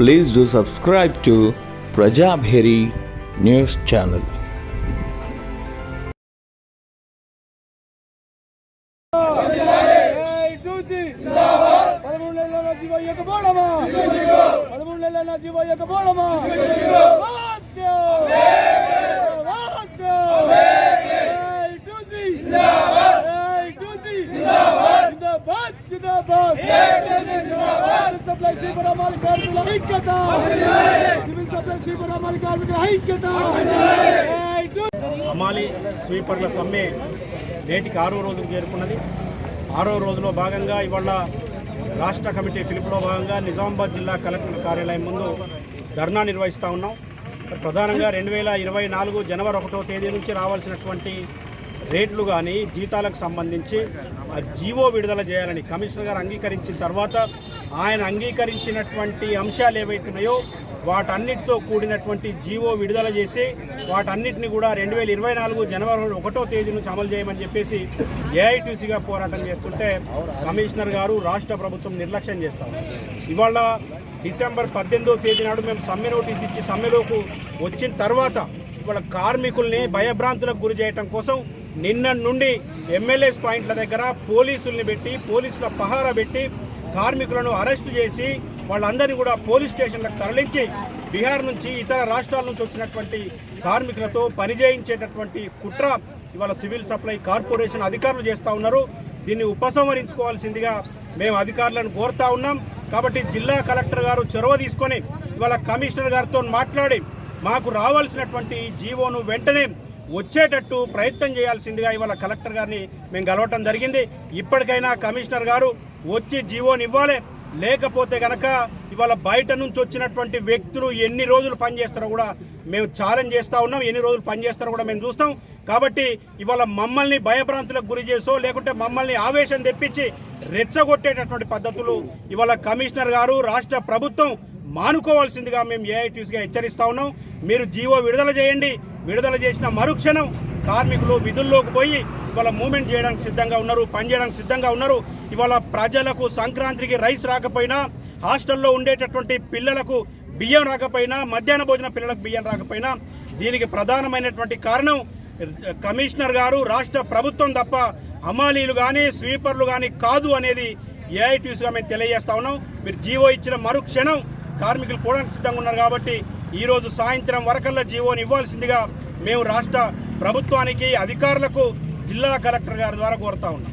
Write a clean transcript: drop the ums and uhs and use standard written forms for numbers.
Please do subscribe to Prajabheri News Channel. అమాలి స్వీపర్ల సమ్మె నేటికి 6వ రోజుకు చేరుకున్నది. 6వ రోజులో భాగంగా ఇవాళ రాష్ట్ర కమిటీ పిలుపులో భాగంగా నిజామాబాద్ జిల్లా కలెక్టర్ కార్యాలయం ముందు ధర్నా నిర్వహిస్తూ ఉన్నాం. ప్రధానంగా 2024 జనవరి 1వ తేదీ నుంచి రావాల్సినటువంటి రేట్లు కానీ జీతాలకు సంబంధించి జీవో విడుదల చేయాలని కమిషనర్ గారు అంగీకరించిన తర్వాత ఆయన అంగీకరించినటువంటి అంశాలు ఏవైతున్నాయో వాటన్నిటితో కూడినటువంటి జీవో విడుదల చేసి వాటన్నిటిని కూడా 2024 జనవరి 1వ తేదీ నుంచి అమలు చేయమని చెప్పేసి ఏఐటీసీగా పోరాటం చేస్తుంటే కమిషనర్ గారు రాష్ట్ర ప్రభుత్వం నిర్లక్ష్యం చేస్తాం. ఇవాళ డిసెంబర్ 18వ తేదీ నాడు మేము సమ్మె నోటీస్ ఇచ్చి సమ్మెలోకి వచ్చిన తర్వాత ఇవాళ కార్మికుల్ని భయభ్రాంతులకు గురి చేయడం కోసం నిన్న నుండి ఎమ్మెల్యేస్ పాయింట్ల దగ్గర పోలీసుల్ని పెట్టి పోలీసుల పహారా పెట్టి కార్మికులను అరెస్టు చేసి వాళ్ళందరినీ కూడా పోలీస్ స్టేషన్లకు తరలించి బీహార్ నుంచి ఇతర రాష్ట్రాల నుంచి వచ్చినటువంటి కార్మికులతో పనిచేయించేటటువంటి కుట్ర ఇవాళ సివిల్ సప్లై కార్పొరేషన్ అధికారులు చేస్తూ ఉన్నారు. దీన్ని ఉపసంహరించుకోవాల్సిందిగా మేము అధికారులను కోరుతా ఉన్నాం. కాబట్టి జిల్లా కలెక్టర్ గారు చొరవ తీసుకొని ఇవాళ కమిషనర్ గారితో మాట్లాడి మాకు రావాల్సినటువంటి జీవోను వెంటనే వచ్చేటట్టు ప్రయత్నం చేయాల్సిందిగా ఇవాళ కలెక్టర్ గారిని మేము కలవటం జరిగింది. ఇప్పటికైనా కమిషనర్ గారు వచ్చి జీవోని ఇవ్వాలి, లేకపోతే కనుక ఇవాళ బయట నుంచి వచ్చినటువంటి వ్యక్తులు ఎన్ని రోజులు పనిచేస్తారో కూడా మేము ఛాలెంజ్ చేస్తూ ఉన్నాం. ఎన్ని రోజులు పనిచేస్తారో కూడా మేము చూస్తాం. కాబట్టి ఇవాళ మమ్మల్ని భయభ్రాంతులకు గురి చేసో లేకుంటే మమ్మల్ని ఆవేశం తెప్పించి రెచ్చగొట్టేటటువంటి పద్ధతులు ఇవాళ కమిషనర్ గారు రాష్ట్ర ప్రభుత్వం మానుకోవాల్సిందిగా మేము ఏఐటీసీగా హెచ్చరిస్తూ ఉన్నాం. మీరు జీవో విడుదల చేయండి. విడుదల చేసిన మరుక్షణం కార్మికులు విధుల్లోకి పోయి ఇవాళ మూవ్మెంట్ చేయడానికి సిద్ధంగా ఉన్నారు, పనిచేయడానికి సిద్ధంగా ఉన్నారు. ఇవాళ ప్రజలకు సంక్రాంతికి రైస్ రాకపోయినా, హాస్టల్లో ఉండేటటువంటి పిల్లలకు బియ్యం రాకపోయినా, మధ్యాహ్న భోజన పిల్లలకు బియ్యం రాకపోయినా దీనికి ప్రధానమైనటువంటి కారణం కమిషనర్ గారు రాష్ట్ర ప్రభుత్వం తప్ప హమాలీలు కానీ స్వీపర్లు కానీ కాదు అనేది ఏఐటీసీగా మేము తెలియజేస్తా ఉన్నాం. మీరు జీవో ఇచ్చిన మరుక్షణం కార్మికులు పోవడానికి సిద్ధంగా ఉన్నారు. కాబట్టి ఈరోజు సాయంత్రం వరకల్లా జీవోని ఇవ్వాల్సిందిగా మేము రాష్ట్ర ప్రభుత్వానికి అధికారులకు జిల్లా కలెక్టర్ గారి ద్వారా కోరుతా ఉన్నాం.